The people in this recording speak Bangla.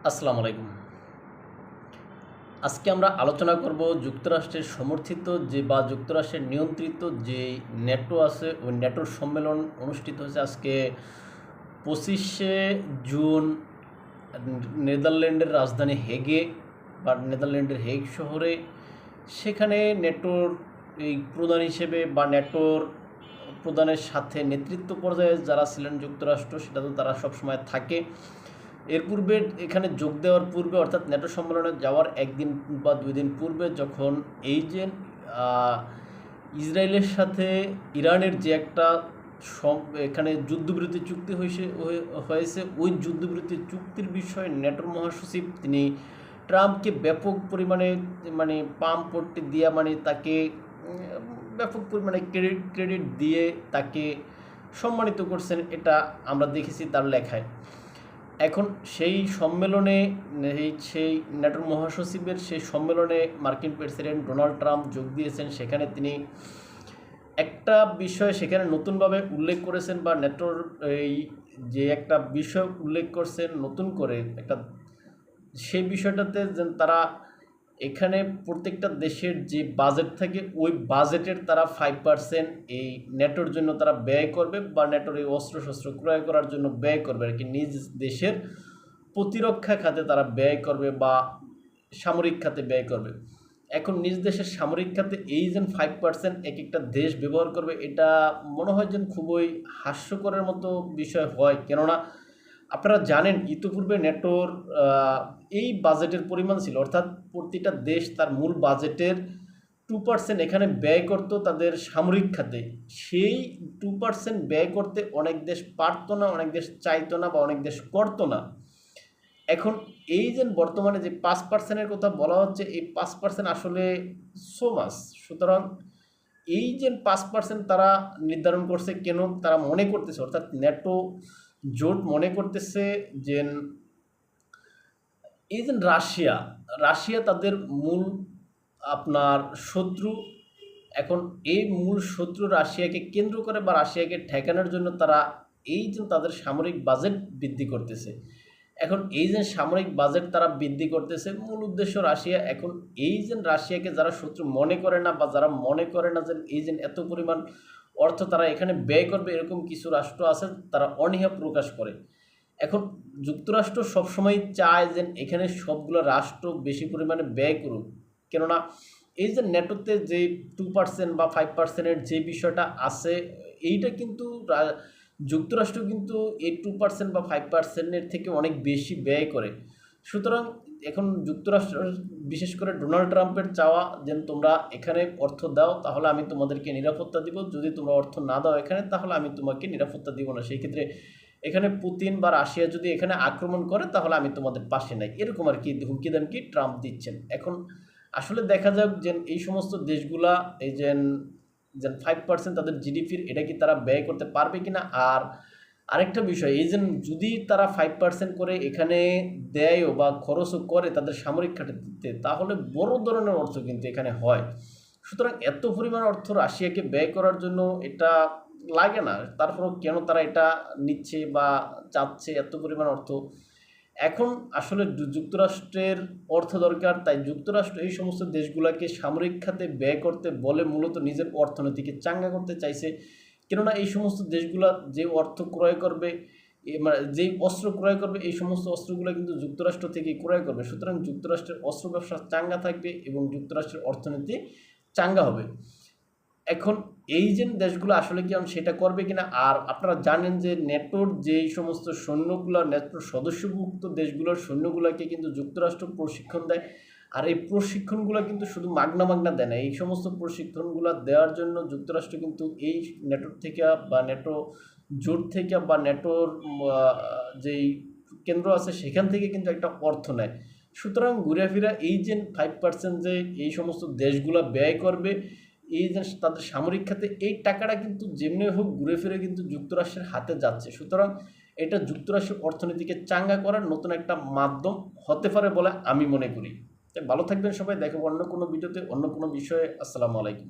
আসসালামু আলাইকুম। আজকে আমরা আলোচনা করব যুক্তরাষ্ট্রের সমর্থিত যুক্তরাষ্ট্রের নিয়ন্ত্রিত যে ন্যাটো আছে, ওই ন্যাটোর সম্মেলন অনুষ্ঠিত হয়েছে আজকে 25শে জুন নেদারল্যান্ডের রাজধানী হেগে বা নেদারল্যান্ডের হেগ শহরে। সেখানে ন্যাটোর এই প্রধান হিসেবে বা ন্যাটোর প্রধানের সাথে নেতৃত্ব পর্যায়ে যারা ছিলেন যুক্তরাষ্ট্র, সেটা তো তারা সবসময় থাকে। এর পূর্বে এখানে যোগ দেওয়ার পূর্বে, অর্থাৎ ন্যাটো সম্মেলনে যাওয়ার একদিন বা 2 দিন পূর্বে, যখন এই যে ইসরায়েলের সাথে ইরানের যে একটা এখানে যুদ্ধবিরতি চুক্তি হয়েছে, ওই যুদ্ধবিরতি চুক্তির বিষয়ে ন্যাটোর মহাসচিব তিনি ট্রাম্পকে ব্যাপক পরিমাণে পাম পট্টি দিয়া তাকে ব্যাপক পরিমাণে ক্রেডিট দিয়ে তাকে সম্মানিত করছেন। এটা আমরা দেখেছি তার লেখায়। এখন সেই সম্মেলনে, সেই ন্যাটোর মহাসচিবের সেই সম্মেলনে মার্কিন প্রেসিডেন্ট ডোনাল্ড ট্রাম্প যোগ দিয়েছেন। সেখানে তিনি একটা বিষয় সেখানে নতুনভাবে উল্লেখ করেছেন, বা ন্যাটোর এই যে একটা বিষয় উল্লেখ করছেন নতুন করে একটা, সেই বিষয়টাতে যে তারা এখানে প্রত্যেকটা দেশের যে বাজেট থাকে, ওই বাজেটের তারা 5% এই ন্যাটোর জন্য তারা ব্যয় করবে, বা ন্যাটোর এই অস্ত্রশস্ত্র ক্রয় করার জন্য ব্যয় করবে আর কি। নিজ দেশের প্রতিরক্ষা খাতে তারা ব্যয় করবে বা সামরিক খাতে ব্যয় করবে। এখন নিজ দেশের সামরিক খাতে এই যে 5% এক একটা দেশ ব্যবহার করবে, এটা মনে হয় যেন খুবই হাস্যকরের মতো বিষয় হয়। কেননা আপনারা জানেন ইতিপূর্বে ন্যাটোর এই বাজেটের পরিমাণ ছিল, অর্থাৎ প্রতিটা দেশ তার মূল বাজেটের 2% এখানে ব্যয় করত তাদের সামরিক খাতে। সেই 2% ব্যয় করতে অনেক দেশ পারতো না, অনেক দেশ চাইতো না, বা অনেক দেশ করতো না। এখন এই যে বর্তমানে যে 5%-এর কথা বলা হচ্ছে, এই 5% আসলে সো মাচ। সুতরাং এই যে 5% তারা নির্ধারণ করছে কেন, তারা মনে করতেছে, অর্থাৎ ন্যাটো জোট মনে করতেছে যে এই যে রাশিয়া তাদের মূল আপনার শত্রু। এখন এই মূল শত্রু রাশিয়াকে কেন্দ্র করে বা রাশিয়াকে ঠেকানোর জন্য তারা এই যে তাদের সামরিক বাজেট বৃদ্ধি করতেছে। এখন এই যে সামরিক বাজেট তারা বৃদ্ধি করতেছে, মূল উদ্দেশ্য রাশিয়া। এখন এই যে রাশিয়াকে যারা শত্রু মনে করে না, বা যারা মনে করে না যে এই যে এত পরিমাণ অর্থ তারা এখানে ব্যয় করবে, এরকম কিছু রাষ্ট্র আছে, তারা অনীহা প্রকাশ করে। এখন যুক্তরাষ্ট্র সবসময় চায় যে এখানে সবগুলো রাষ্ট্র বেশি পরিমাণে ব্যয় করুক। কেননা এই যে ন্যাটোতে যে 2% বা 5%-এর যে বিষয়টা আছে, এইটা কিন্তু যুক্তরাষ্ট্র কিন্তু এই 2% বা 5%-এর থেকে অনেক বেশি ব্যয় করে। সুতরাং এখন যুক্তরাষ্ট্র, বিশেষ করে ডোনাল্ড ট্রাম্পের চাওয়া যে তোমরা এখানে অর্থ দাও, তাহলে আমি তোমাদেরকে নিরাপত্তা দিব। যদি তোমরা অর্থ না দাও এখানে, তাহলে আমি তোমাকে নিরাপত্তা দিব না। সেই ক্ষেত্রে এখানে পুতিন বা রাশিয়া যদি এখানে আক্রমণ করে, তাহলে আমি তোমাদের পাশে নাই, এরকম আর কি হুমকি দামকি ট্রাম্প দিচ্ছেন। এখন আসলে দেখা যাক যে এই সমস্ত দেশগুলা এই যে 5% তাদের জিডিপির, এটা কি তারা ব্যয় করতে পারবে কিনা। আর আরেকটা বিষয়, এই যে যদি তারা 5% করে এখানে দেয়ও বা খরচও করে তাদের সামরিক খাতে দিতে, তাহলে বড় ধরনের অর্থ কিন্তু এখানে হয়। সুতরাং এত পরিমাণ অর্থ রাশিয়াকে ব্যয় করার জন্য এটা লাগে না। তারপরেও কেন তারা এটা নিচ্ছে বা চাচ্ছে এত পরিমাণ অর্থ। এখন আসলে যুক্তরাষ্ট্রের অর্থ দরকার, তাই যুক্তরাষ্ট্র এই সমস্ত দেশগুলোকে সামরিক খাতে ব্যয় করতে বলে মূলত নিজের অর্থনীতিকে চাঙ্গা করতে চাইছে। কেননা এই সমস্ত দেশগুলা যে অর্থ ক্রয় করবে, যেই অস্ত্র ক্রয় করবে, এই সমস্ত অস্ত্রগুলো কিন্তু যুক্তরাষ্ট্র থেকে ক্রয় করবে। সুতরাং যুক্তরাষ্ট্রের অস্ত্র ব্যবসা চাঙ্গা থাকবে এবং যুক্তরাষ্ট্রের অর্থনীতি চাঙ্গা হবে। এখন এই যে দেশগুলো আসলে কি সেটা করবে কিনা। আর আপনারা জানেন যে ন্যাটোর যেই সমস্ত সৈন্যগুলো, ন্যাটোর সদস্যভুক্ত দেশগুলোর সৈন্যগুলোকে কিন্তু যুক্তরাষ্ট্র প্রশিক্ষণ দেয়। আর এই প্রশিক্ষণগুলো কিন্তু শুধু মাগনা দেয় না, এই সমস্ত প্রশিক্ষণগুলো দেওয়ার জন্য যুক্তরাষ্ট্র কিন্তু এই ন্যাটোর থেকে বা ন্যাটো জোট থেকে বা ন্যাটোর যেই কেন্দ্র আছে সেখান থেকে কিন্তু একটা অর্থ নেয়। সুতরাং ঘুরে ফিরা এই যে 5% যে এই সমস্ত দেশগুলো ব্যয় করবে এই যে তাদের সামরিক খাতে, এই টাকাটা কিন্তু যেমনি হোক ঘুরে ফিরে কিন্তু যুক্তরাষ্ট্রের হাতে যাচ্ছে। সুতরাং এটা যুক্তরাষ্ট্রের অর্থনীতিকে চাঙ্গা করার নতুন একটা মাধ্যম হতে পারে বলে আমি মনে করি। তাই ভালো থাকবেন সবাই, দেখো অন্য কোনো ভিডিওতে অন্য কোনো বিষয়ে। আসসালামু আলাইকুম।